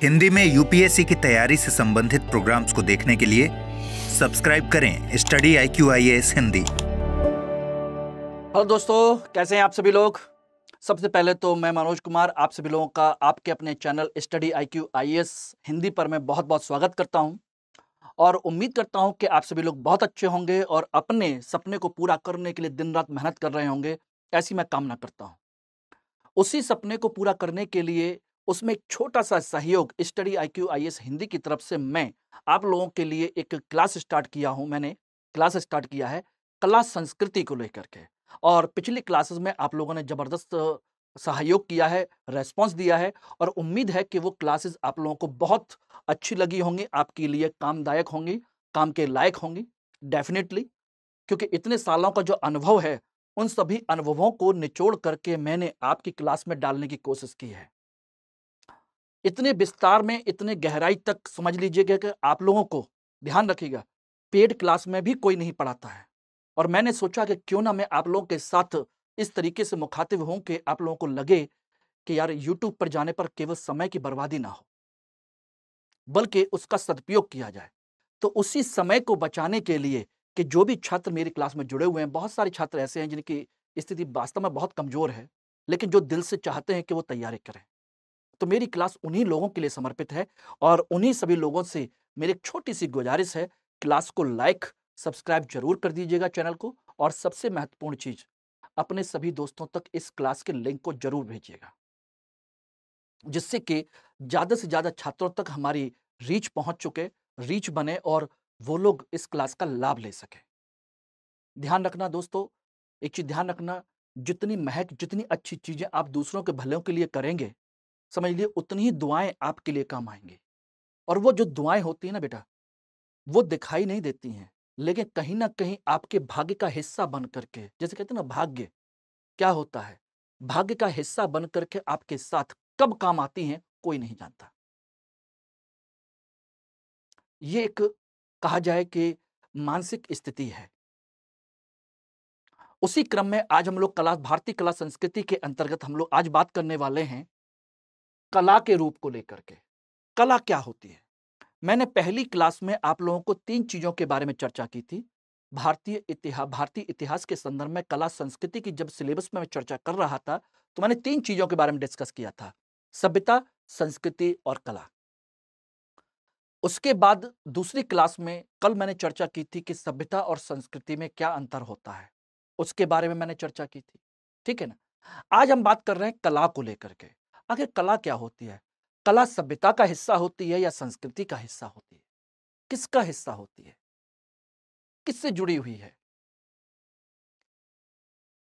हिंदी में यूपीएससी की तैयारी से संबंधित प्रोग्राम्स को देखने के लिए सब्सक्राइब करें study IQ IAS Hindi. Hello दोस्तों, कैसे हैं आप सभी लोग। सबसे पहले तो मैं मनोज कुमार आप सभी लोगों का आपके अपने channel study IQ IAS Hindi पर मैं बहुत बहुत स्वागत करता हूं और उम्मीद करता हूं कि आप सभी लोग बहुत अच्छे होंगे और अपने सपने को पूरा करने के लिए दिन रात मेहनत कर रहे होंगे, ऐसी मैं कामना करता हूं। उसी सपने को पूरा करने के लिए उसमें एक छोटा सा सहयोग स्टडी IQ IAS हिंदी की तरफ से मैं आप लोगों के लिए एक क्लास स्टार्ट किया हूं। मैंने क्लास स्टार्ट किया है कला संस्कृति को लेकर के, और पिछली क्लासेस में आप लोगों ने जबरदस्त सहयोग किया है, रेस्पॉन्स दिया है और उम्मीद है कि वो क्लासेस आप लोगों को बहुत अच्छी लगी होंगी, आपके लिए कामदायक होंगी, काम के लायक होंगी डेफिनेटली। क्योंकि इतने सालों का जो अनुभव है, उन सभी अनुभवों को निचोड़ करके मैंने आपकी क्लास में डालने की कोशिश की है। इतने विस्तार में, इतने गहराई तक समझ लीजिएगा कि आप लोगों को ध्यान रखिएगा, पेड क्लास में भी कोई नहीं पढ़ाता है। और मैंने सोचा कि क्यों ना मैं आप लोगों के साथ इस तरीके से मुखातिब हूं कि आप लोगों को लगे कि यार यूट्यूब पर जाने पर केवल समय की बर्बादी ना हो, बल्कि उसका सदुपयोग किया जाए। तो उसी समय को बचाने के लिए कि जो भी छात्र मेरी क्लास में जुड़े हुए हैं, बहुत सारे छात्र ऐसे हैं जिनकी स्थिति वास्तव में बहुत कमजोर है, लेकिन जो दिल से चाहते हैं कि वो तैयारी करें। तो मेरी क्लास उन्हीं लोगों के लिए समर्पित है और उन्हीं सभी लोगों से मेरी एक छोटी सी गुजारिश है, क्लास को लाइक सब्सक्राइब जरूर कर दीजिएगा चैनल को, और सबसे महत्वपूर्ण चीज, अपने सभी दोस्तों तक इस क्लास के लिंक को जरूर भेजिएगा, जिससे कि ज्यादा से ज्यादा छात्रों तक हमारी रीच पहुंच चुके, रीच बने और वो लोग इस क्लास का लाभ ले सके। ध्यान रखना दोस्तों, एक चीज ध्यान रखना, जितनी अच्छी चीजें आप दूसरों के भलों के लिए करेंगे, समझ लिए उतनी ही दुआएं आपके लिए काम आएंगी। और वो जो दुआएं होती है ना बेटा, वो दिखाई नहीं देती हैं, लेकिन कहीं ना कहीं आपके भाग्य का हिस्सा बन करके, जैसे कहते हैं ना भाग्य क्या होता है, भाग्य का हिस्सा बन करके आपके साथ कब काम आती हैं कोई नहीं जानता। ये एक कहा जाए कि मानसिक स्थिति है। उसी क्रम में आज हम लोग भारतीय कला संस्कृति के अंतर्गत हम लोग आज बात करने वाले हैं कला के रूप को लेकर के। कला क्या होती है? मैंने पहली क्लास में आप लोगों को 3 चीजों के बारे में चर्चा की थी। भारतीय इतिहास के संदर्भ में कला संस्कृति की जब सिलेबस में मैं चर्चा कर रहा था, तो मैंने 3 चीजों के बारे में डिस्कस किया था, सभ्यता, संस्कृति और कला। उसके बाद दूसरी क्लास में कल मैंने चर्चा की थी कि सभ्यता और संस्कृति में क्या अंतर होता है, उसके बारे में मैंने चर्चा की थी। ठीक है ना? आज हम बात कर रहे हैं कला को लेकर के। आखिर कला क्या होती है? कला सभ्यता का हिस्सा होती है या संस्कृति का हिस्सा होती है? किसका हिस्सा होती है? किससे जुड़ी हुई है?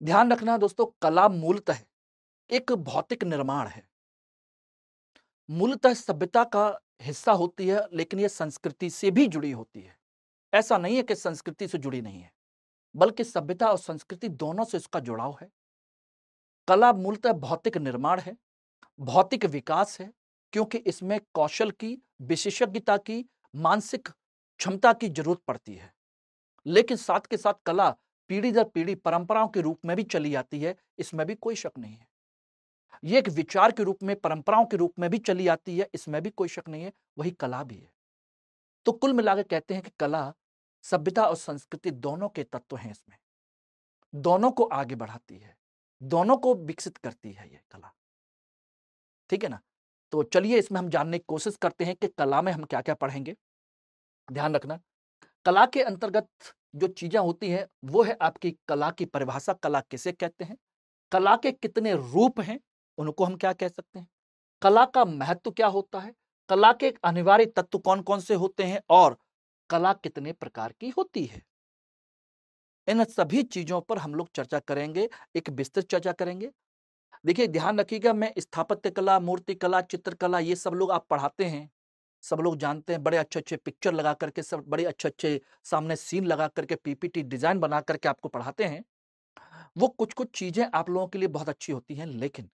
ध्यान रखना दोस्तों, कला मूलतः एक भौतिक निर्माण है, मूलतः सभ्यता का हिस्सा होती है, लेकिन यह संस्कृति से भी जुड़ी होती है। ऐसा नहीं है कि संस्कृति से जुड़ी नहीं है, बल्कि सभ्यता और संस्कृति दोनों से इसका जुड़ाव है। कला मूलतः भौतिक निर्माण है, भौतिक विकास है, क्योंकि इसमें कौशल की, विशेषज्ञता की, मानसिक क्षमता की जरूरत पड़ती है। लेकिन साथ के साथ कला पीढ़ी दर पीढ़ी परंपराओं के रूप में भी चली आती है, इसमें भी कोई शक नहीं है। ये एक विचार के रूप में, परंपराओं के रूप में भी चली आती है, इसमें भी कोई शक नहीं है, वही कला भी है। तो कुल मिलाकर कहते हैं कि कला सभ्यता और संस्कृति दोनों के तत्व हैं, इसमें दोनों को आगे बढ़ाती है, दोनों को विकसित करती है ये कला। ठीक है ना? तो चलिए इसमें हम जानने की कोशिश करते हैं कि कला में हम क्या क्या पढ़ेंगे। ध्यान रखना, कला के अंतर्गत जो चीजें होती हैं वो है आपकी कला की परिभाषा, कला किसे कहते हैं, कला के कितने रूप हैं, उनको हम क्या कह सकते हैं, कला का महत्व क्या होता है, कला के अनिवार्य तत्व कौन कौन से होते हैं, और कला कितने प्रकार की होती है। इन सभी चीजों पर हम लोग चर्चा करेंगे, एक विस्तृत चर्चा करेंगे। देखिए ध्यान रखिएगा, मैं स्थापत्य कला, मूर्ति कला, चित्रकला, ये सब लोग आप पढ़ाते हैं, सब लोग जानते हैं, बड़े अच्छे अच्छे पिक्चर लगा करके, सब बड़े अच्छे अच्छे सामने सीन लगा करके, पीपीटी डिजाइन बना करके आपको पढ़ाते हैं। वो कुछ कुछ चीजें आप लोगों के लिए बहुत अच्छी होती हैं, लेकिन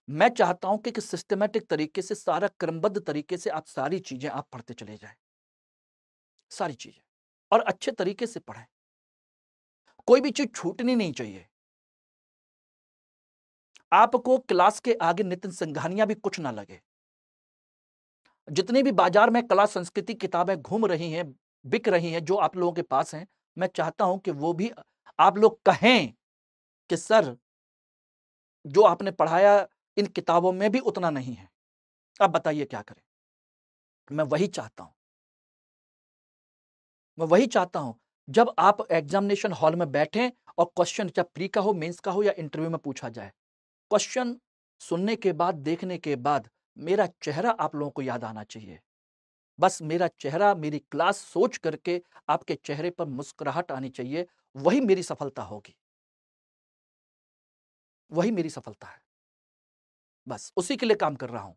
मैं चाहता हूं कि सिस्टमेटिक तरीके से, सारा क्रमबद्ध तरीके से आप सारी चीजें आप पढ़ते चले जाएं, सारी चीजें, और अच्छे तरीके से पढ़ें। कोई भी चीज छूटनी नहीं चाहिए। आपको क्लास के आगे नितिन संघानिया भी कुछ ना लगे। जितनी भी बाजार में कला संस्कृति किताबें घूम रही हैं, बिक रही हैं, जो आप लोगों के पास हैं, मैं चाहता हूं कि वो भी आप लोग कहें कि सर, जो आपने पढ़ाया इन किताबों में भी उतना नहीं है। अब बताइए क्या करें? मैं वही चाहता हूं, मैं वही चाहता हूं। जब आप एग्जामिनेशन हॉल में बैठें और क्वेश्चन, चाहे प्री का हो, मेंस का हो या इंटरव्यू में पूछा जाए, क्वेश्चन सुनने के बाद, देखने के बाद मेरा चेहरा आप लोगों को याद आना चाहिए। बस मेरा चेहरा, मेरी क्लास सोच करके आपके चेहरे पर मुस्कुराहट आनी चाहिए। वही मेरी सफलता होगी, वही मेरी सफलता है। बस उसी के लिए काम कर रहा हूं।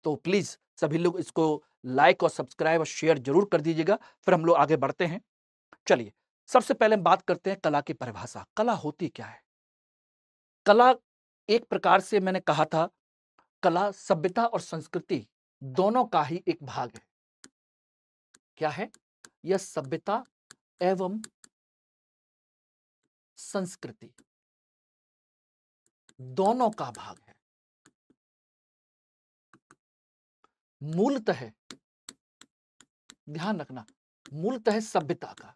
तो प्लीज सभी लोग इसको लाइक और सब्सक्राइब और शेयर जरूर कर दीजिएगा। फिर हम लोग आगे बढ़ते हैं। चलिए, सबसे पहले हम बात करते हैं कला की परिभाषा। कला होती क्या है? कला एक प्रकार से, मैंने कहा था, कला सभ्यता और संस्कृति दोनों का ही एक भाग है। क्या है? यह सभ्यता एवं संस्कृति दोनों का भाग है। मूलतः, ध्यान रखना, मूलतः सभ्यता का,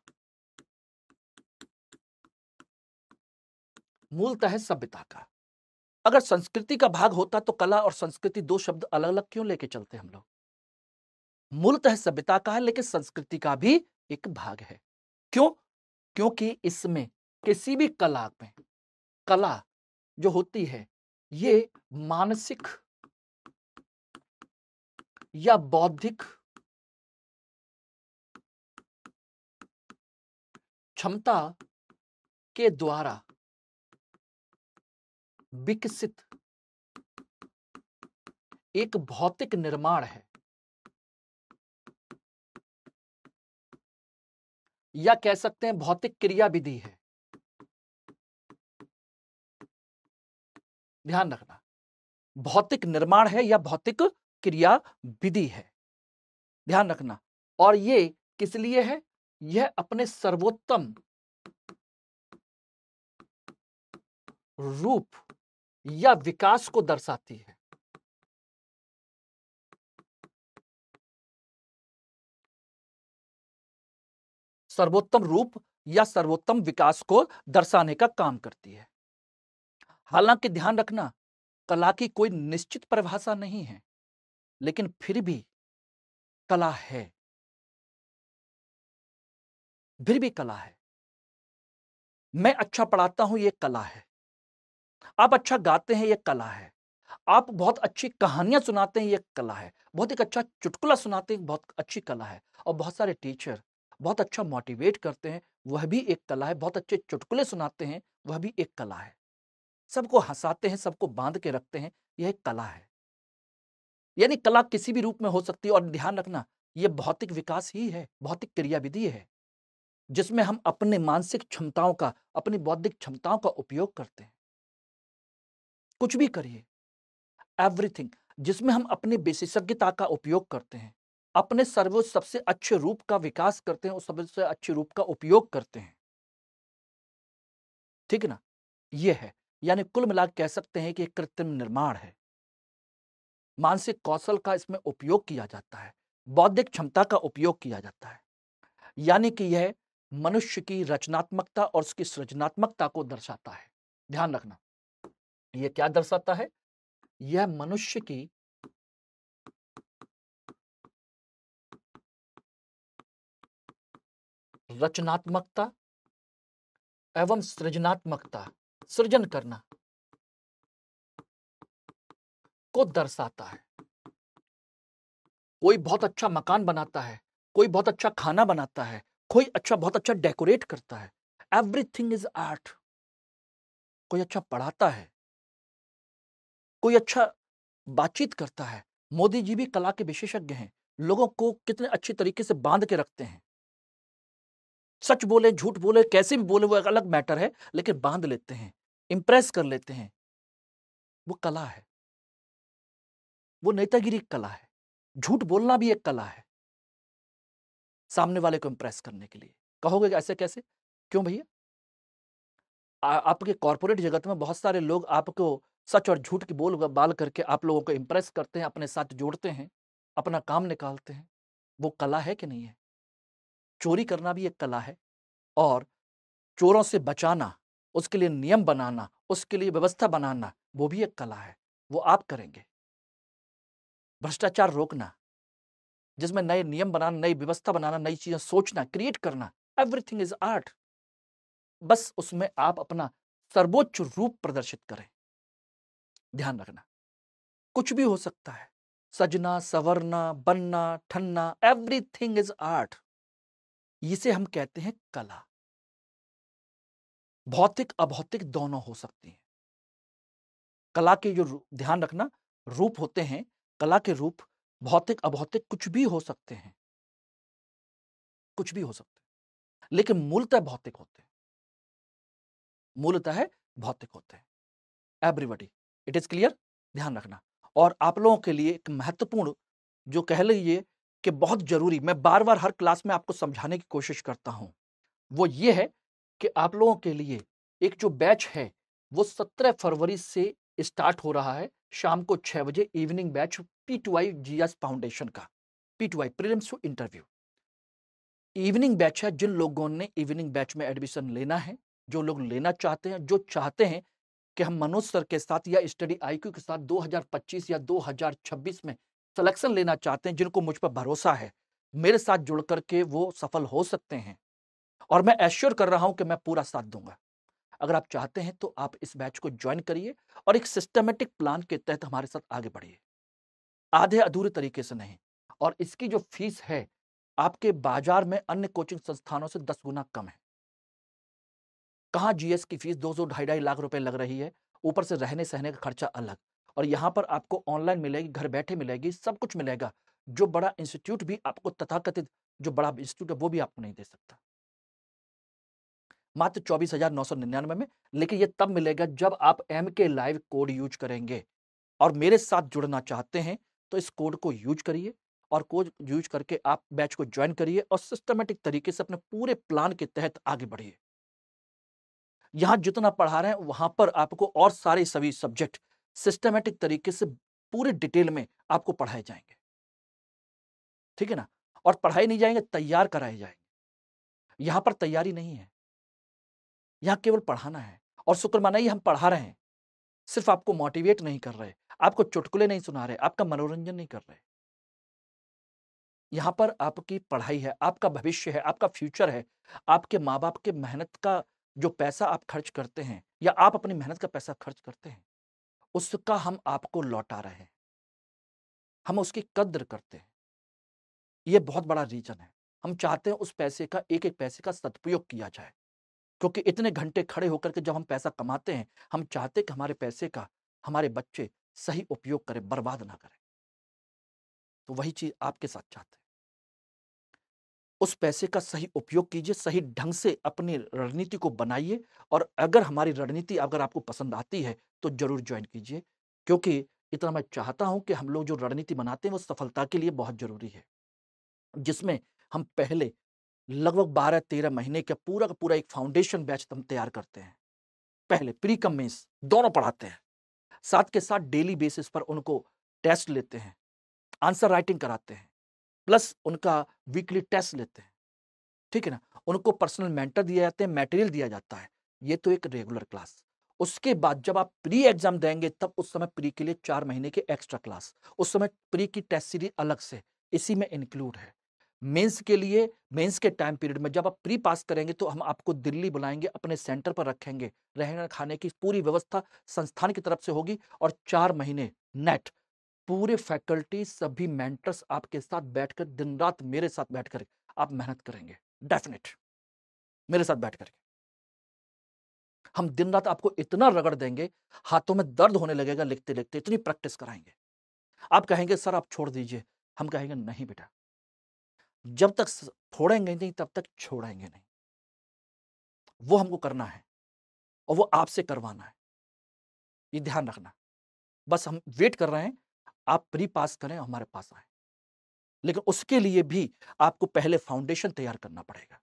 मूलतः सभ्यता का। अगर संस्कृति का भाग होता तो कला और संस्कृति दो शब्द अलग अलग क्यों लेके चलते हम लोग? मूलतः सभ्यता का है, लेकिन संस्कृति का भी एक भाग है। क्यों? क्योंकि इसमें किसी भी कला में, कला जो होती है ये मानसिक या बौद्धिक क्षमता के द्वारा विकसित एक भौतिक निर्माण है, या कह सकते हैं भौतिक क्रिया विधि है। ध्यान रखना, भौतिक निर्माण है या भौतिक क्रिया विधि है। ध्यान रखना। और ये किस लिए है? यह अपने सर्वोत्तम रूप या विकास को दर्शाती है। सर्वोत्तम रूप या सर्वोत्तम विकास को दर्शाने का काम करती है। हालांकि ध्यान रखना, कला की कोई निश्चित परिभाषा नहीं है, लेकिन फिर भी कला है, फिर भी कला है। मैं अच्छा पढ़ाता हूं, यह कला है। आप अच्छा गाते हैं, यह कला है। आप बहुत अच्छी कहानियां सुनाते हैं, यह कला है। बहुत एक अच्छा चुटकुला सुनाते हैं, बहुत अच्छी कला है। और बहुत सारे टीचर बहुत अच्छा मोटिवेट करते हैं, वह भी एक कला है। बहुत अच्छे चुटकुले सुनाते हैं, वह भी एक कला है। सबको हंसाते हैं, सबको बांध के रखते हैं, यह एक कला है। यानी कला किसी भी रूप में हो सकती है। और ध्यान रखना, यह भौतिक विकास ही है, भौतिक क्रियाविधि है, जिसमें हम अपने मानसिक क्षमताओं का, अपनी बौद्धिक क्षमताओं का उपयोग करते हैं। कुछ भी करिए, एवरीथिंग, जिसमें हम अपनी विशेषज्ञता का उपयोग करते हैं, अपने सर्वोच्च सबसे अच्छे रूप का विकास करते हैं, उस सबसे अच्छे रूप का उपयोग करते हैं। ठीक है ना? यह है, यानी कुल मिलाकर कह सकते हैं कि एक कृत्रिम निर्माण है। मानसिक कौशल का इसमें उपयोग किया जाता है, बौद्धिक क्षमता का उपयोग किया जाता है। यानी कि यह मनुष्य की रचनात्मकता और उसकी सृजनात्मकता को दर्शाता है। ध्यान रखना, यह क्या दर्शाता है? यह मनुष्य की रचनात्मकता एवं सृजनात्मकता, सृजन करना, को दर्शाता है। कोई बहुत अच्छा मकान बनाता है, कोई बहुत अच्छा खाना बनाता है, कोई बहुत अच्छा डेकोरेट करता है। Everything is art. कोई अच्छा पढ़ाता है, कोई अच्छा बातचीत करता है। मोदी जी भी कला के विशेषज्ञ हैं, लोगों को कितने अच्छी तरीके से बांध के रखते हैं। सच बोले, झूठ बोले, कैसे भी बोले, वो एक अलग मैटर है, लेकिन बांध लेते हैं, इंप्रेस कर लेते हैं। वो कला है, वो नेतागिरी कला है। झूठ बोलना भी एक कला है, सामने वाले को इंप्रेस करने के लिए। कहोगे ऐसे कैसे? क्यों भैया? आपके कॉर्पोरेट जगत में बहुत सारे लोग आपको सच और झूठ की बोल बाल करके आप लोगों को इंप्रेस करते हैं, अपने साथ जोड़ते हैं, अपना काम निकालते हैं, वो कला है कि नहीं है? चोरी करना भी एक कला है और चोरों से बचाना, उसके लिए नियम बनाना, उसके लिए व्यवस्था बनाना, वो भी एक कला है। वो आप करेंगे। भ्रष्टाचार रोकना, जिसमें नए नियम बनाना, नई व्यवस्था बनाना, नई चीजें सोचना, क्रिएट करना, एवरीथिंग इज आर्ट। बस उसमें आप अपना सर्वोच्च रूप प्रदर्शित करें। ध्यान रखना, कुछ भी हो सकता है, सजना, संवरना, बनना, ठनना, एवरीथिंग इज आर्ट। इसे हम कहते हैं कला। भौतिक अभौतिक दोनों हो सकती हैं। कला के जो ध्यान रखना रूप होते हैं, कला के रूप भौतिक अभौतिक कुछ भी हो सकते हैं, कुछ भी हो सकते हैं, लेकिन मूलतः भौतिक होते हैं, मूलतः भौतिक होते हैं। Everybody, it is clear. ध्यान रखना। और आप लोगों के लिए एक महत्वपूर्ण, जो कह लीजिए कि बहुत जरूरी, मैं बार बार हर क्लास में आपको समझाने की कोशिश करता हूं, वो ये है कि आप लोगों के लिए एक जो बैच है वो 17 फरवरी से स्टार्ट हो रहा है, शाम को 6 बजे evening batch, P2I GS foundation का, P2I prelims to interview evening batch है। जिन लोगों ने इवनिंग बैच में एडमिशन लेना है, जो लोग लेना चाहते हैं, जो चाहते हैं कि हम मनोज सर के साथ या स्टडी IQ के साथ 2025 या 2026 में सिलेक्शन लेना चाहते हैं, जिनको मुझ पर भरोसा है, मेरे साथ जुड़ करके वो सफल हो सकते हैं, और मैं एश्योर कर रहा हूं कि मैं पूरा साथ दूंगा। अगर आप चाहते हैं तो आप इस बैच को ज्वाइन करिए और एक सिस्टमेटिक प्लान के तहत हमारे साथ आगे बढ़िए, आधे अधूरे तरीके से नहीं। और इसकी जो फीस है आपके बाजार में अन्य कोचिंग संस्थानों से 10 गुना कम है। कहां GS की फीस 200 2.5 लाख रुपए लग रही है, ऊपर से रहने सहने का खर्चा अलग, और यहां पर आपको ऑनलाइन मिलेगी, घर बैठे मिलेगी, सब कुछ मिलेगा। जो बड़ा इंस्टीट्यूट भी आपको, तथाकथित जो बड़ा इंस्टीट्यूट है, वो भी आपको नहीं दे सकता, मात्र 24,999 में। लेकिन ये तब मिलेगा जब आप MK लाइव कोड यूज करेंगे, और मेरे साथ जुड़ना चाहते हैं तो इस कोड को यूज करिए, और कोड यूज करके आप बैच को ज्वाइन करिए और सिस्टमेटिक तरीके से अपने पूरे प्लान के तहत आगे बढ़िए। यहां जितना पढ़ा रहे हैं वहां पर आपको और सारे सभी सब्जेक्ट सिस्टमेटिक तरीके से पूरे डिटेल में आपको पढ़ाए जाएंगे, ठीक है ना। और पढ़ाए नहीं जाएंगे, तैयार कराए जाएंगे। यहां पर तैयारी नहीं है, यहां केवल पढ़ाना है। और शुक्र मनाइए, हम पढ़ा रहे हैं, सिर्फ आपको मोटिवेट नहीं कर रहे, आपको चुटकुले नहीं सुना रहे, आपका मनोरंजन नहीं कर रहे। यहां पर आपकी पढ़ाई है, आपका भविष्य है, आपका फ्यूचर है। आपके माँ बाप के मेहनत का जो पैसा आप खर्च करते हैं, या आप अपनी मेहनत का पैसा खर्च करते हैं, उसका हम आपको लौटा रहे हैं, हम उसकी कद्र करते हैं। ये बहुत बड़ा रीजन है। हम चाहते हैं उस पैसे का, एक एक पैसे का सदुपयोग किया जाए, क्योंकि इतने घंटे खड़े होकर के जब हम पैसा कमाते हैं, हम चाहते हैं कि हमारे पैसे का हमारे बच्चे सही उपयोग करें, बर्बाद ना करें। तो वही चीज आपके साथ चाहते हैं। उस पैसे का सही उपयोग कीजिए, सही ढंग से अपनी रणनीति को बनाइए, और अगर हमारी रणनीति अगर आपको पसंद आती है तो जरूर ज्वाइन कीजिए, क्योंकि इतना मैं चाहता हूं कि हम लोग जो रणनीति बनाते हैं वो सफलता के लिए बहुत जरूरी है, जिसमें हम पहले लगभग 12-13 महीने का पूरा एक फाउंडेशन बैच हम तैयार करते हैं। पहले प्री कम मेंस दोनों पढ़ाते हैं, साथ के साथ डेली बेसिस पर उनको टेस्ट लेते हैं, आंसर राइटिंग कराते हैं, प्लस उनका वीकली टेस्ट लेते हैं, ठीक है ना। उनको पर्सनल मेंटर दिया जाते हैं, मटेरियल दिया जाता है। ये तो एक रेगुलर क्लास। उसके बाद जब आप प्री एग्जाम देंगे, तब उस समय प्री के लिए 4 महीने के एक्स्ट्रा क्लास, उस समय प्री की टेस्ट सीरीज अलग से इसी में इंक्लूड है। मेंस के लिए, मेंस के टाइम पीरियड में जब आप प्री पास करेंगे तो हम आपको दिल्ली बुलाएंगे, अपने सेंटर पर रखेंगे, रहने खाने की पूरी व्यवस्था संस्थान की तरफ से होगी, और 4 महीने नेट पूरे फैकल्टी, सभी मेंटर्स आपके साथ बैठकर, दिन रात मेरे साथ बैठकर आप मेहनत करेंगे। डेफिनेट मेरे साथ बैठ करके हम दिन रात आपको इतना रगड़ देंगे, हाथों में दर्द होने लगेगा लिखते लिखते, इतनी प्रैक्टिस कराएंगे। आप कहेंगे सर आप छोड़ दीजिए, हम कहेंगे नहीं बेटा, जब तक फोड़ेंगे नहीं तब तक छोड़ेंगे नहीं। वो हमको करना है और वो आपसे करवाना है, ये ध्यान रखना। बस हम वेट कर रहे हैं, आप प्री पास करें, हमारे पास आए। लेकिन उसके लिए भी आपको पहले फाउंडेशन तैयार करना पड़ेगा,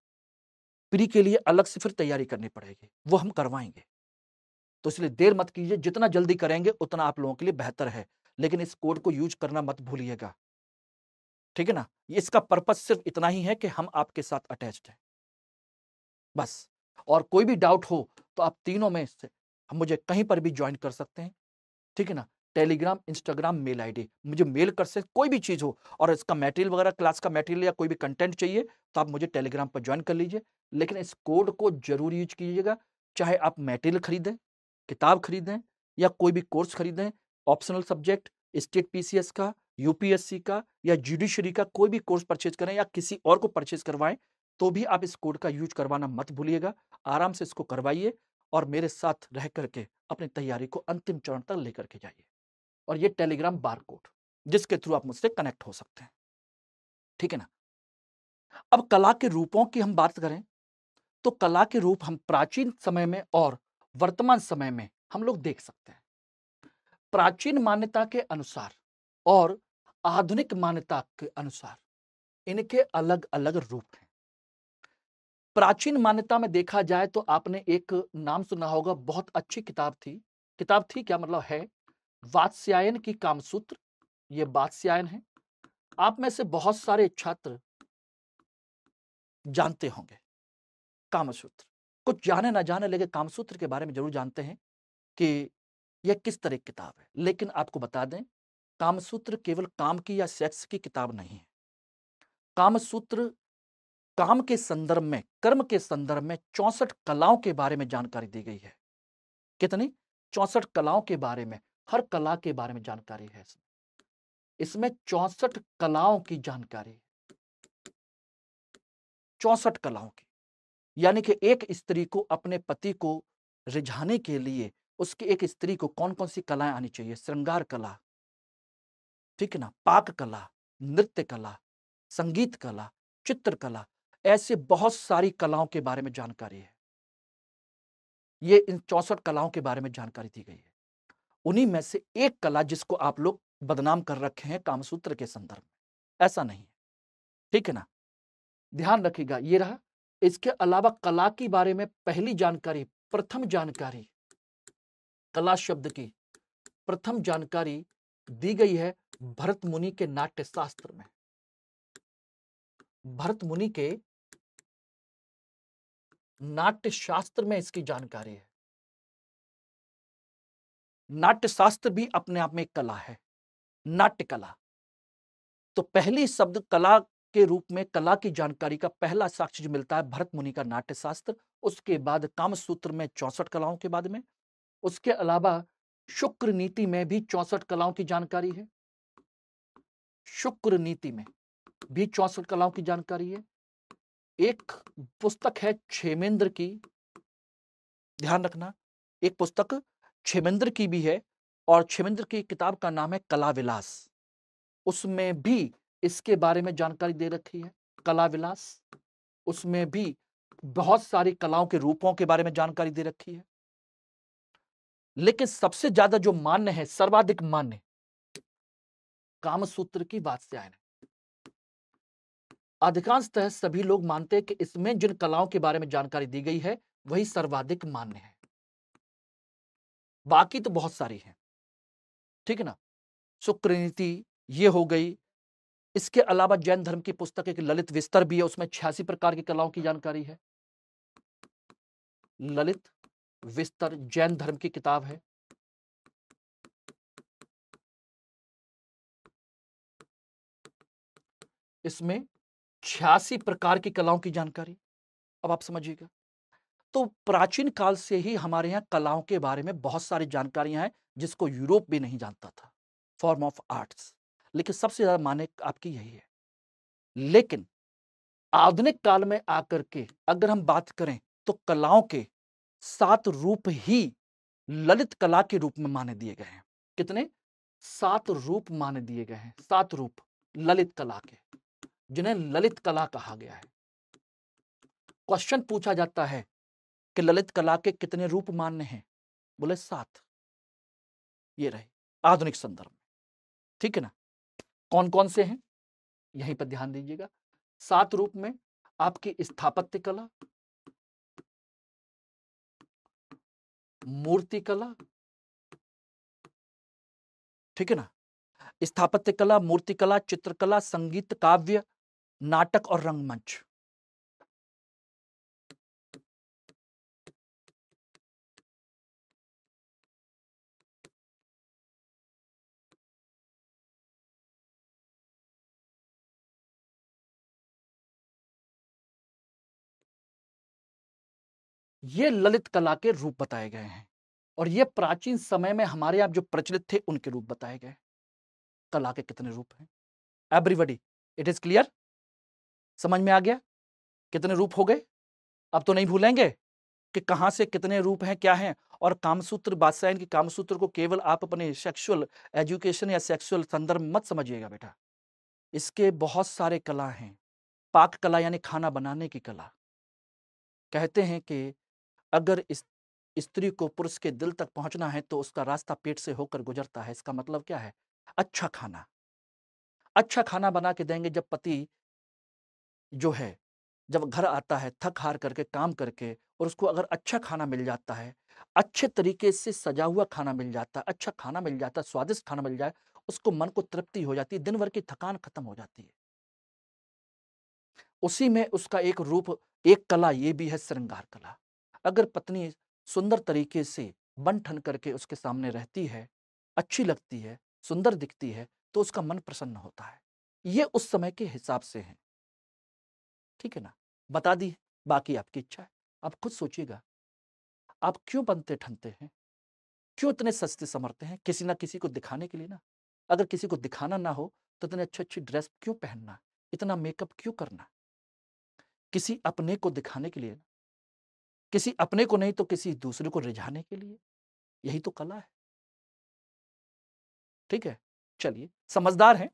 प्री के लिए अलग से फिर तैयारी करनी पड़ेगी, वो हम करवाएंगे। तो इसलिए देर मत कीजिए, जितना जल्दी करेंगे उतना आप लोगों के लिए बेहतर है। लेकिन इस कोड को यूज करना मत भूलिएगा, ठीक है ना। ये इसका पर्पस सिर्फ इतना ही है कि हम आपके साथ अटैच्ड हैं, बस। और कोई भी डाउट हो तो आप तीनों में से हम मुझे कहीं पर भी ज्वाइन कर सकते हैं, ठीक है ना। टेलीग्राम, इंस्टाग्राम, मेल आईडी, मुझे मेल कर सकते, कोई भी चीज हो। और इसका मटेरियल वगैरह, क्लास का मटेरियल या कोई भी कंटेंट चाहिए तो आप मुझे टेलीग्राम पर ज्वाइन कर लीजिए। लेकिन इस कोड को जरूर यूज कीजिएगा, चाहे आप मटेरियल खरीदें, किताब खरीदें या कोई भी कोर्स खरीदें, ऑप्शनल सब्जेक्ट, स्टेट पीसीएस का, यूपीएससी का या जुडिशरी का कोई भी कोर्स परचेज करें या किसी और को परचेज करवाएं, तो भी आप इस कोड का यूज करवाना मत भूलिएगा। आराम से इसको करवाइए और मेरे साथ रह करके अपनी तैयारी को अंतिम चरण तक लेकर के जाइए। और ये टेलीग्राम बार कोड, जिसके थ्रू आप मुझसे कनेक्ट हो सकते हैं, ठीक है ना। अब कला के रूपों की हम बात करें तो कला के रूप हम प्राचीन समय में और वर्तमान समय में हम लोग देख सकते हैं। प्राचीन मान्यता के अनुसार और आधुनिक मान्यता के अनुसार इनके अलग अलग रूप हैं। प्राचीन मान्यता में देखा जाए तो आपने एक नाम सुना होगा, बहुत अच्छी किताब थी क्या मतलब है, वात्स्यायन की कामसूत्र। ये वात्स्यायन है, आप में से बहुत सारे छात्र जानते होंगे कामसूत्र। कुछ जाने ना जाने लेकिन कामसूत्र के बारे में जरूर जानते हैं कि यह किस तरह की किताब है। लेकिन आपको बता दें, कामसूत्र केवल काम की या सेक्स की किताब नहीं है। कामसूत्र काम के संदर्भ में, कर्म के संदर्भ में 64 कलाओं के बारे में जानकारी दी गई है। कितनी? 64 कलाओं के बारे में, हर कला के बारे में जानकारी है इसमें 64 कलाओं की जानकारी है, 64 कलाओं की। यानी कि एक स्त्री को अपने पति को रिझाने के लिए उसकी एक स्त्री को कौन कौन सी कलाएं आनी चाहिए, श्रृंगार कला, ठीक है ना, पाक कला, नृत्य कला, संगीत कला, चित्रकला, ऐसे बहुत सारी कलाओं के बारे में जानकारी है। ये इन 64 कलाओं के बारे में जानकारी दी गई है। उन्हीं में से एक कला जिसको आप लोग बदनाम कर रखे हैं कामसूत्र के संदर्भ में, ऐसा नहीं है, ठीक है ना। ध्यान रखिएगा, ये रहा। इसके अलावा कला के बारे में पहली जानकारी, प्रथम जानकारी, कला शब्द की प्रथम जानकारी दी गई है भरत मुनि के नाट्य शास्त्र में। भरत मुनि के नाट्य शास्त्र में इसकी जानकारी है। नाट्य शास्त्र भी अपने आप में एक कला है, नाट्य कला। तो पहली शब्द कला के रूप में कला की जानकारी का पहला साक्ष्य जो मिलता है भरत मुनि का नाट्य शास्त्र। उसके बाद कामसूत्र में 64 कलाओं के बाद में, उसके अलावा शुक्र नीति में भी 64 कलाओं की जानकारी है। शुक्र नीति में भी 64 कलाओं की जानकारी है। एक पुस्तक है क्षेमेंद्र की, ध्यान रखना, एक पुस्तक क्षेमेंद्र की भी है और क्षेमेंद्र की किताब का नाम है कला विलास। उसमें भी इसके बारे में जानकारी दे रखी है, कला विलास। उसमें भी बहुत सारी कलाओं के रूपों के बारे में जानकारी दे रखी है। लेकिन सबसे ज्यादा जो मान्य है, सर्वाधिक मान्य, कामसूत्र की वात्स्यायन है। अधिकांशतः सभी लोग मानते हैं कि इसमें जिन कलाओं के बारे में जानकारी दी गई है वही सर्वाधिक मान्य है, बाकी तो बहुत सारी हैं, ठीक है ना। शुक्र नीति ये हो गई। इसके अलावा जैन धर्म की पुस्तक एक ललित विस्तर भी है, उसमें 86 प्रकार की कलाओं की जानकारी है। ललित विस्तर जैन धर्म की किताब है। इसमें 86 प्रकार की कलाओं की जानकारी। अब आप समझिएगा, तो प्राचीन काल से ही हमारे यहाँ कलाओं के बारे में बहुत सारी जानकारियां हैं जिसको यूरोप भी नहीं जानता था, फॉर्म ऑफ आर्ट्स। लेकिन सबसे ज्यादा माने आपकी यही है। लेकिन आधुनिक काल में आकर के अगर हम बात करें तो कलाओं के 7 रूप ही ललित कला के रूप में माने दिए गए हैं। कितने? 7 रूप माने दिए गए हैं, 7 रूप ललित कला के, जिन्हें ललित कला कहा गया है। क्वेश्चन पूछा जाता है कि ललित कला के कितने रूप मान्य हैं? बोले 7। ये रहे आधुनिक संदर्भ में, ठीक है ना। कौन कौन से हैं यहीं पर ध्यान दीजिएगा। 7 रूप में आपकी स्थापत्य कला, मूर्ति कला, ठीक है ना, स्थापत्य कला, मूर्तिकला, चित्रकला, संगीत, काव्य, नाटक और रंगमंच। ये ललित कला के रूप बताए गए हैं और ये प्राचीन समय में हमारे यहाँ जो प्रचलित थे उनके रूप बताए गए। कला के कितने रूप हैं? Everybody, it is clear? समझ में आ गया कितने रूप हो गए? अब तो नहीं भूलेंगे कि कहां से कितने रूप हैं, क्या हैं। और कामसूत्र, बादशाहन की कामसूत्र को केवल आप अपने सेक्सुअल एजुकेशन या सेक्सुअल संदर्भ मत समझिएगा बेटा। इसके बहुत सारे कला हैं। पाक कला यानी खाना बनाने की कला। कहते हैं कि अगर इस स्त्री को पुरुष के दिल तक पहुंचना है तो उसका रास्ता पेट से होकर गुजरता है। इसका मतलब क्या है? अच्छा खाना। अच्छा खाना बना के देंगे जब पति जो है, जब घर आता है थक हार करके, काम करके, और उसको अगर अच्छा खाना मिल जाता है, अच्छे तरीके से सजा हुआ खाना मिल जाता है, अच्छा खाना मिल जाता है, स्वादिष्ट खाना मिल जाए, उसको मन को तृप्ति हो जाती है, दिन भर की थकान खत्म हो जाती है। उसी में उसका एक रूप, एक कला ये भी है श्रृंगार कला। अगर पत्नी सुंदर तरीके से बन ठन करके उसके सामने रहती है, अच्छी लगती है, सुंदर दिखती है, तो उसका मन प्रसन्न होता है। ये उस समय के हिसाब से है। ठीक है ना? बता दी, बाकी आपकी इच्छा है। आप खुद सोचिएगा, आप क्यों बनते ठनते हैं? क्यों इतने सस्ते समरते हैं? किसी ना किसी को दिखाने के लिए ना। अगर किसी को दिखाना ना हो तो इतने अच्छी-अच्छी ड्रेस क्यों पहनना? इतना मेकअप क्यों करना? किसी अपने को दिखाने के लिए ना। किसी अपने को नहीं तो किसी दूसरे को रिझाने के लिए। यही तो कला है। ठीक है? चलिए, समझदार हैं।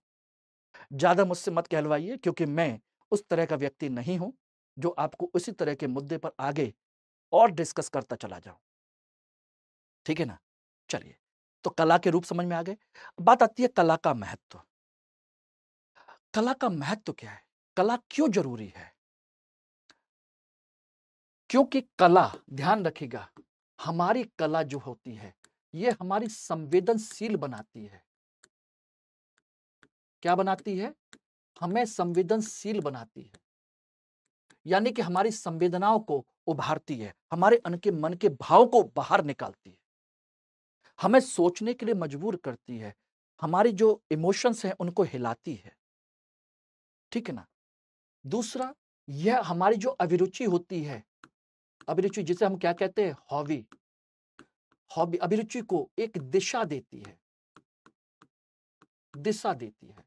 ज़्यादा मुझसे मत कहलवाइए क्योंकि मैं उस तरह का व्यक्ति नहीं हूं जो आपको उसी तरह के मुद्दे पर आगे और डिस्कस करता चला जाऊं। ठीक है ना? चलिए, तो कला के रूप समझ में आ गए। बात आती है कला का महत्व। कला का महत्व क्या है? कला क्यों जरूरी है? क्योंकि कला, ध्यान रखिएगा, हमारी कला जो होती है ये हमारी संवेदनशील बनाती है। क्या बनाती है? हमें संवेदनशील बनाती है। यानी कि हमारी संवेदनाओं को उभारती है, हमारे अनके मन के भाव को बाहर निकालती है, हमें सोचने के लिए मजबूर करती है, हमारी जो इमोशंस हैं उनको हिलाती है। ठीक है ना? दूसरा, यह हमारी जो अभिरुचि होती है, अभिरुचि जिसे हम क्या कहते हैं? हॉबी। हॉबी अभिरुचि को एक दिशा देती है, दिशा देती है।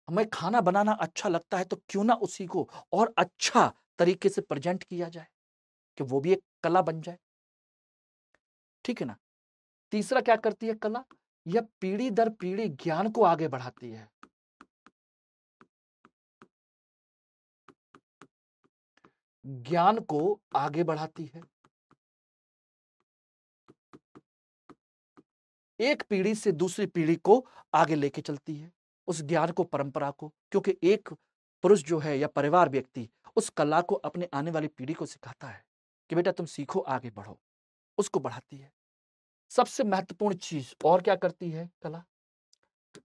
हमें खाना बनाना अच्छा लगता है तो क्यों ना उसी को और अच्छा तरीके से प्रेजेंट किया जाए कि वो भी एक कला बन जाए। ठीक है ना? तीसरा क्या करती है कला? यह पीढ़ी दर पीढ़ी ज्ञान को आगे बढ़ाती है। ज्ञान को आगे बढ़ाती है। एक पीढ़ी से दूसरी पीढ़ी को आगे लेके चलती है उस ज्ञान को, परंपरा को। क्योंकि एक पुरुष जो है या परिवार व्यक्ति उस कला को अपने आने वाली पीढ़ी को सिखाता है कि बेटा तुम सीखो, आगे बढ़ो, उसको बढ़ाती है। सबसे महत्वपूर्ण चीज और क्या करती है कला?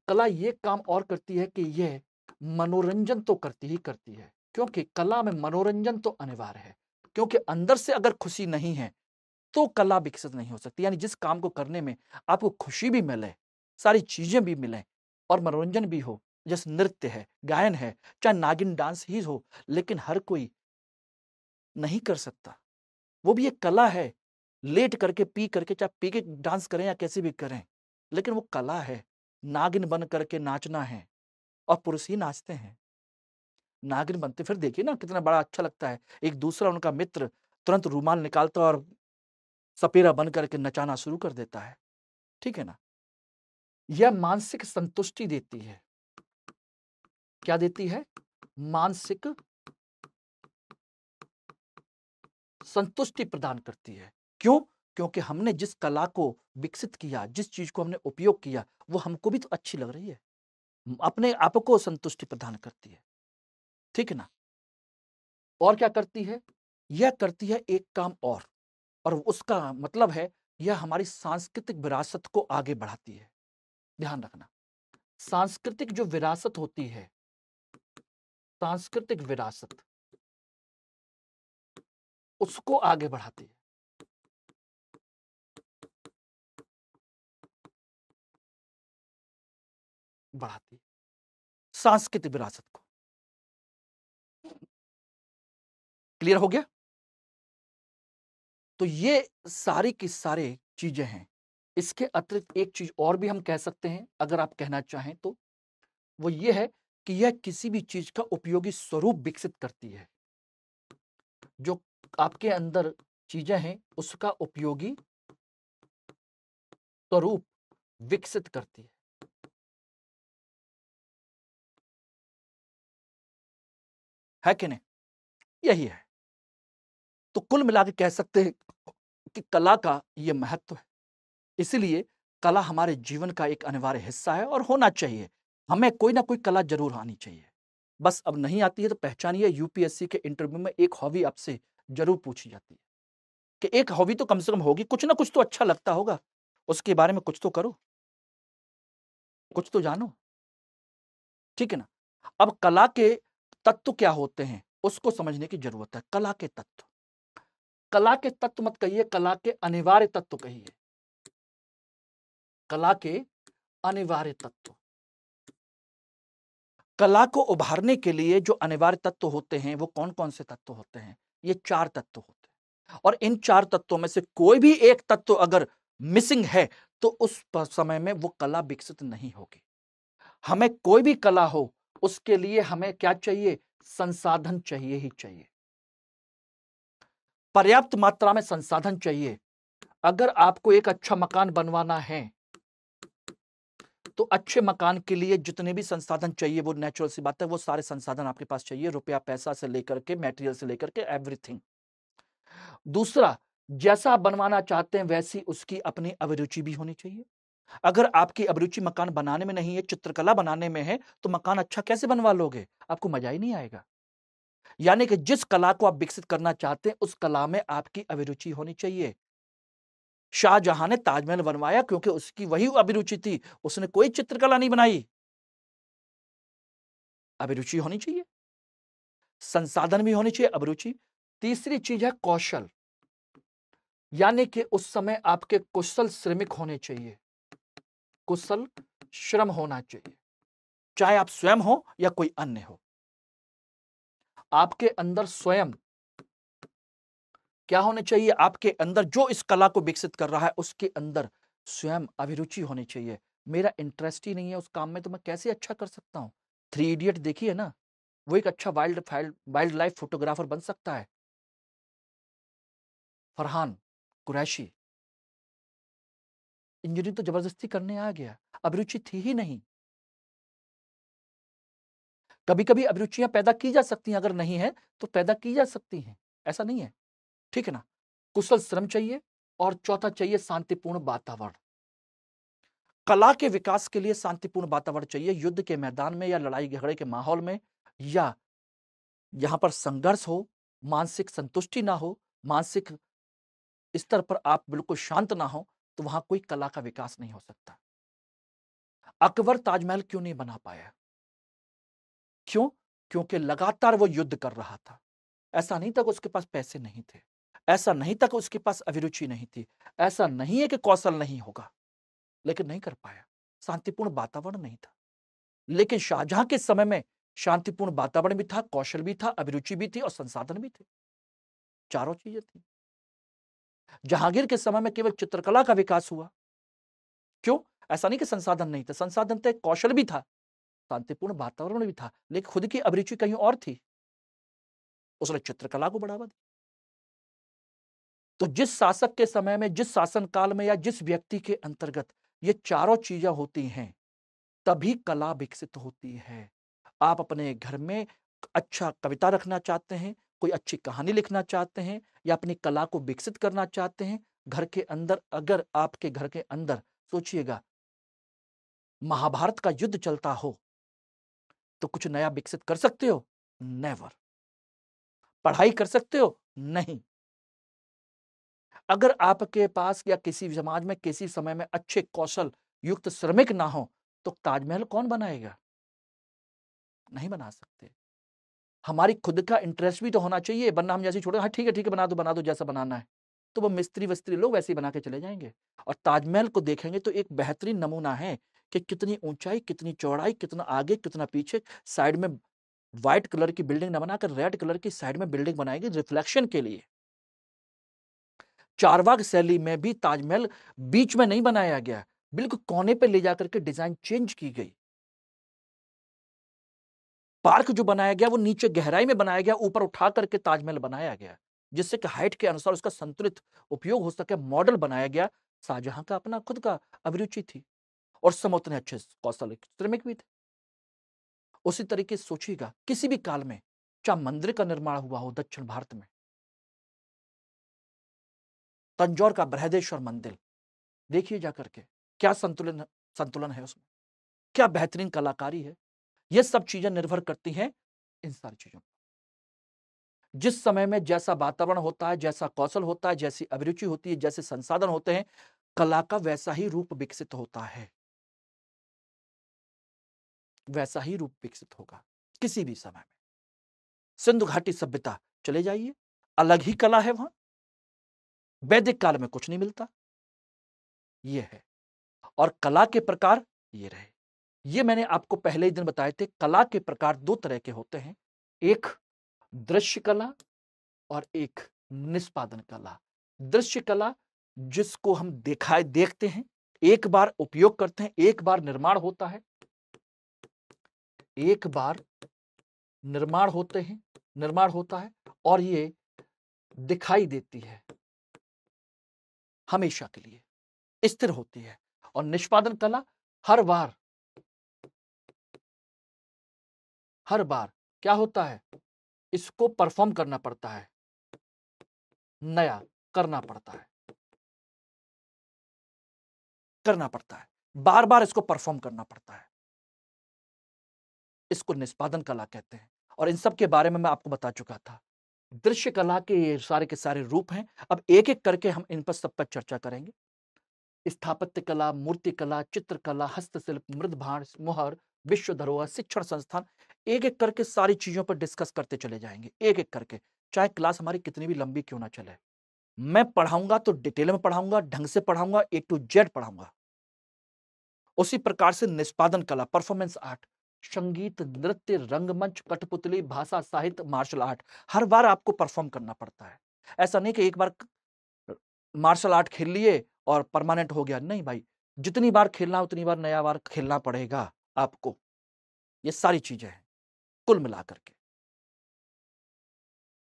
कला ये काम और करती है कि यह मनोरंजन तो करती ही करती है। क्योंकि कला में मनोरंजन तो अनिवार्य है। क्योंकि अंदर से अगर खुशी नहीं है तो कला विकसित नहीं हो सकती। यानी जिस काम को करने में आपको खुशी भी मिले, सारी चीजें भी मिलें और मनोरंजन भी हो, जैसे नृत्य है, गायन है, चाहे नागिन डांस ही हो, लेकिन हर कोई नहीं कर सकता। वो भी एक कला है। लेट करके, पी करके, चाहे पी के डांस करें या कैसे भी करें, लेकिन वो कला है। नागिन बन करके नाचना है और पुरुष ही नाचते हैं। नागिन बनते फिर देखिए ना कितना बड़ा अच्छा लगता है। एक दूसरा उनका मित्र तुरंत रूमाल निकालता और सपेरा बन करके नचाना शुरू कर देता है। ठीक है ना? यह मानसिक संतुष्टि देती है। क्या देती है? मानसिक संतुष्टि प्रदान करती है। क्यों? क्योंकि हमने जिस कला को विकसित किया, जिस चीज को हमने उपयोग किया, वो हमको भी तो अच्छी लग रही है। अपने आप को संतुष्टि प्रदान करती है। ठीक है ना? और क्या करती है? यह करती है एक काम और उसका मतलब है यह हमारी सांस्कृतिक विरासत को आगे बढ़ाती है। ध्यान रखना, सांस्कृतिक जो विरासत होती है, सांस्कृतिक विरासत उसको आगे बढ़ाती है। बढ़ाती है सांस्कृतिक विरासत को। क्लियर हो गया? तो ये सारी की सारी चीजें हैं। इसके अतिरिक्त एक चीज और भी हम कह सकते हैं, अगर आप कहना चाहें तो, वो ये है कि यह किसी भी चीज का उपयोगी स्वरूप विकसित करती है। जो आपके अंदर चीजें हैं उसका उपयोगी स्वरूप विकसित करती है कि नहीं? यही है। तो कुल मिला के कह सकते हैं कि कला का यह महत्व है। इसीलिए कला हमारे जीवन का एक अनिवार्य हिस्सा है और होना चाहिए। हमें कोई ना कोई कला जरूर आनी चाहिए। बस अब नहीं आती है तो पहचानिए, यूपीएससी के इंटरव्यू में एक हॉबी आपसे जरूर पूछी जाती है कि एक हॉबी तो कम से कम होगी, कुछ ना कुछ तो अच्छा लगता होगा, उसके बारे में कुछ तो करो, कुछ तो जानो, ठीक है ना? अब कला के तत्व क्या होते हैं उसको समझने की जरूरत है। कला के तत्व, कला के तत्व मत कहिए, कला के अनिवार्य तत्व कहिए। कला के अनिवार्य तत्व, कला को उभारने के लिए जो अनिवार्य तत्व होते हैं वो कौन कौन से तत्व होते हैं? ये 4 तत्व होते हैं और इन 4 तत्वों में से कोई भी एक तत्व अगर मिसिंग है तो उस समय में वो कला विकसित नहीं होगी। हमें कोई भी कला हो उसके लिए हमें क्या चाहिए? संसाधन चाहिए ही चाहिए। पर्याप्त मात्रा में संसाधन चाहिए। अगर आपको एक अच्छा मकान बनवाना है तो अच्छे मकान के लिए जितने भी संसाधन चाहिए, वो नेचुरल सी बात है, वो सारे संसाधन आपके पास चाहिए, रुपया पैसा से लेकर के, मटेरियल से लेकर के, एवरीथिंग। दूसरा, जैसा आप बनवाना चाहते हैं वैसी उसकी अपनी अभिरुचि भी होनी चाहिए। अगर आपकी अभिरुचि मकान बनाने में नहीं है, चित्रकला बनाने में है, तो मकान अच्छा कैसे बनवा लोगे? आपको मजा ही नहीं आएगा। यानी कि जिस कला को आप विकसित करना चाहते हैं उस कला में आपकी अभिरुचि होनी चाहिए। शाहजहां ने ताजमहल बनवाया क्योंकि उसकी वही अभिरुचि थी, उसने कोई चित्रकला नहीं बनाई। अभिरुचि होनी चाहिए, संसाधन भी होनी चाहिए, अभिरुचि। तीसरी चीज है कौशल, यानी कि उस समय आपके कुशल श्रमिक होने चाहिए, कुशल श्रम होना चाहिए, चाहे आप स्वयं हो या कोई अन्य हो। आपके अंदर स्वयं क्या होने चाहिए? आपके अंदर जो इस कला को विकसित कर रहा है उसके अंदर स्वयं अभिरुचि होनी चाहिए। मेरा इंटरेस्ट ही नहीं है उस काम में तो मैं कैसे अच्छा कर सकता हूं? 3 इडियट देखिए ना, वो एक अच्छा वाइल्ड लाइफ फोटोग्राफर बन सकता है। फरहान कुरैशी इंजीनियरिंग तो जबरदस्ती करने आ गया, अभिरुचि थी ही नहीं। कभी कभी अभिरुचियां पैदा की जा सकती हैं, अगर नहीं है तो पैदा की जा सकती हैं, ऐसा नहीं है, ठीक है ना? कुशल श्रम चाहिए और चौथा चाहिए शांतिपूर्ण वातावरण। कला के विकास के लिए शांतिपूर्ण वातावरण चाहिए। युद्ध के मैदान में या लड़ाई झगड़े के माहौल में या यहां पर संघर्ष हो, मानसिक संतुष्टि ना हो, मानसिक स्तर पर आप बिल्कुल शांत ना हो, तो वहां कोई कला का विकास नहीं हो सकता। अकबर ताजमहल क्यों नहीं बना पाया? क्यों? क्योंकि लगातार वो युद्ध कर रहा था। ऐसा नहीं था कि उसके पास पैसे नहीं थे, ऐसा नहीं था कि उसके पास अभिरुचि नहीं थी, ऐसा नहीं है कि कौशल नहीं होगा, लेकिन नहीं कर पाया। शांतिपूर्ण वातावरण नहीं था। लेकिन शाहजहां के समय में शांतिपूर्ण वातावरण भी था, कौशल भी था, अभिरुचि भी थी और संसाधन भी थे। चारों चीजें थी। जहांगीर के समय में केवल चित्रकला का विकास हुआ। क्यों? ऐसा नहीं कि संसाधन नहीं थे, संसाधन थे, कौशल भी था, शांतिपूर्ण वातावरण भी था, लेकिन खुद की अभिरुचि कहीं और थी। उसने चित्रकला को बढ़ावा दिया। तो जिस शासक के समय में, जिस शासन काल में या जिस व्यक्ति के अंतर्गत ये चारों चीजें होती हैं, तभी कला विकसित होती है। आप अपने घर में अच्छा कविता रखना चाहते हैं, कोई अच्छी कहानी लिखना चाहते हैं या अपनी कला को विकसित करना चाहते हैं, घर के अंदर, अगर आपके घर के अंदर सोचिएगा महाभारत का युद्ध चलता हो तो कुछ नया विकसित कर सकते हो? नेवर। पढ़ाई कर सकते हो? नहीं। अगर आपके पास या किसी समाज में किसी समय में अच्छे कौशल युक्त श्रमिक ना हो तो ताजमहल कौन बनाएगा? नहीं बना सकते। हमारी खुद का इंटरेस्ट भी तो होना चाहिए, वरना हम जैसे छोड़े, हाँ ठीक है बना दो जैसा बनाना है। तो वो मिस्त्री-विस्त्री लोग वैसे ही बना के चले जाएंगे। और ताजमहल को देखेंगे तो एक बेहतरीन नमूना है कि कितनी ऊंचाई, कितनी चौड़ाई, कितना आगे, कितना पीछे, साइड में व्हाइट कलर की बिल्डिंग न बनाकर रेड कलर की साइड में बिल्डिंग बनाएगी रिफ्लेक्शन के लिए। चारबाग शैली में भी ताजमहल बीच में नहीं बनाया गया, बिल्कुल कोने पे ले जाकर के डिजाइन चेंज की गई। पार्क जो बनाया गया वो नीचे गहराई में बनाया गया, ऊपर उठा करके ताजमहल बनाया गया, जिससे कि हाइट के अनुसार उसका संतुलित उपयोग हो सके। मॉडल बनाया गया। शाहजहां का अपना खुद का अभिरुचि थी और सब उतने अच्छे कौशल श्रमिक भी थे। उसी तरीके से सोचिएगा, किसी भी काल में चाहे मंदिर का निर्माण हुआ हो दक्षिण भारत में, तंजौर का बृहदेश्वर मंदिर देखिए जाकर के, क्या संतुलन है उसमें, क्या बेहतरीन कलाकारी है। ये सब चीजें निर्भर करती हैं इन सारी चीजों पर। जिस समय में जैसा वातावरण होता है, जैसा कौशल होता है, जैसी अभिरुचि होती है, जैसे संसाधन होते हैं, कला का वैसा ही रूप विकसित होता है, वैसा ही रूप विकसित होगा किसी भी समय में। सिंधु घाटी सभ्यता चले जाइए, अलग ही कला है वहां। वैदिक काल में कुछ नहीं मिलता, ये है। और कला के प्रकार ये रहे। ये मैंने आपको पहले ही दिन बताए थे। कला के प्रकार दो तरह के होते हैं, एक दृश्य कला और एक निष्पादन कला। दृश्य कला जिसको हम देखते हैं, एक बार उपयोग करते हैं, एक बार निर्माण होता है, एक बार निर्माण होता है और ये दिखाई देती है, हमेशा के लिए स्थिर होती है। और निष्पादन कला हर बार क्या होता है, इसको परफॉर्म करना पड़ता है, नया करना पड़ता है, बार बार इसको परफॉर्म करना पड़ता है। इसको निष्पादन कला कहते हैं। और इन सब के बारे में मैं आपको बता चुका था। दृश्य कला के ये सारे के सारे रूप हैं। अब एक एक करके हम इन पर सब पर चर्चा करेंगे। स्थापत्य कला, मूर्ति कला, चित्रकला, हस्तशिल्प, मृदभांड, मुहर, विश्व धरोहर, शिक्षण संस्थान, एक एक करके सारी चीजों पर डिस्कस करते चले जाएंगे, एक एक करके। चाहे क्लास हमारी कितनी भी लंबी क्यों ना चले, मैं पढ़ाऊंगा तो डिटेल में पढ़ाऊंगा, ढंग से पढ़ाऊंगा, A to Z पढ़ाऊंगा। उसी प्रकार से निष्पादन कला, परफॉर्मेंस आर्ट, संगीत, नृत्य, रंगमंच, कठपुतली, भाषा, साहित्य, मार्शल आर्ट, हर बार आपको परफॉर्म करना पड़ता है। ऐसा नहीं कि एक बार मार्शल आर्ट खेल लिए और परमानेंट हो गया, नहीं भाई, जितनी बार खेलना उतनी बार नया बार खेलना पड़ेगा आपको। ये सारी चीजें हैं कुल मिलाकर के।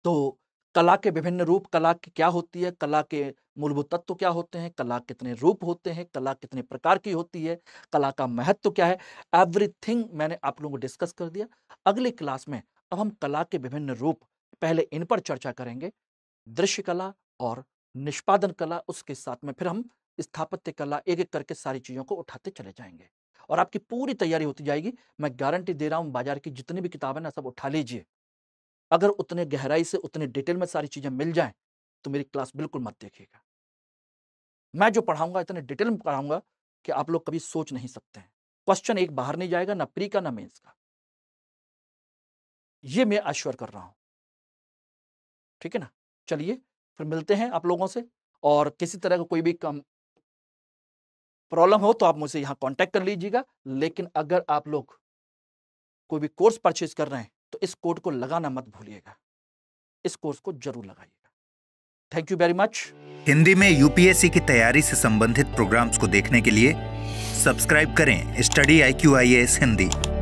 तो कला के विभिन्न रूप, कला की क्या होती है, कला के मूलभूत तत्व क्या होते हैं, कला कितने रूप होते हैं, कला कितने प्रकार की होती है, कला का महत्व क्या है, एवरीथिंग मैंने आप लोगों को डिस्कस कर दिया। अगली क्लास में अब हम कला के विभिन्न रूप, पहले इन पर चर्चा करेंगे, दृश्य कला और निष्पादन कला। उसके साथ में फिर हम स्थापत्य कला, एक एक करके सारी चीजों को उठाते चले जाएंगे और आपकी पूरी तैयारी होती जाएगी। मैं गारंटी दे रहा हूं, बाजार की जितनी भी किताबें ना सब उठा लीजिए। अगर उतने गहराई से, उतने डिटेल में सारी चीजें मिल जाएं तो मेरी क्लास बिल्कुल मत देखिएगा। मैं जो पढ़ाऊंगा इतने डिटेल में पढ़ाऊंगा कि आप लोग कभी सोच नहीं सकते हैं। क्वेश्चन एक बाहर नहीं जाएगा, ना प्री का ना मेंस का, ये मैं आश्वर कर रहा हूं। ठीक है ना? चलिए फिर मिलते हैं आप लोगों से। और किसी तरह का कोई भी कम प्रॉब्लम हो तो आप मुझसे यहाँ कांटेक्ट कर लीजिएगा। लेकिन अगर आप लोग कोई भी कोर्स परचेज कर रहे हैं तो इस कोड को लगाना मत भूलिएगा, इस कोर्स को जरूर लगाइएगा। Thank you very much. Hindi में यूपीएससी की तैयारी से संबंधित प्रोग्राम्स को देखने के लिए सब्सक्राइब करें स्टडी IQ IAS हिंदी।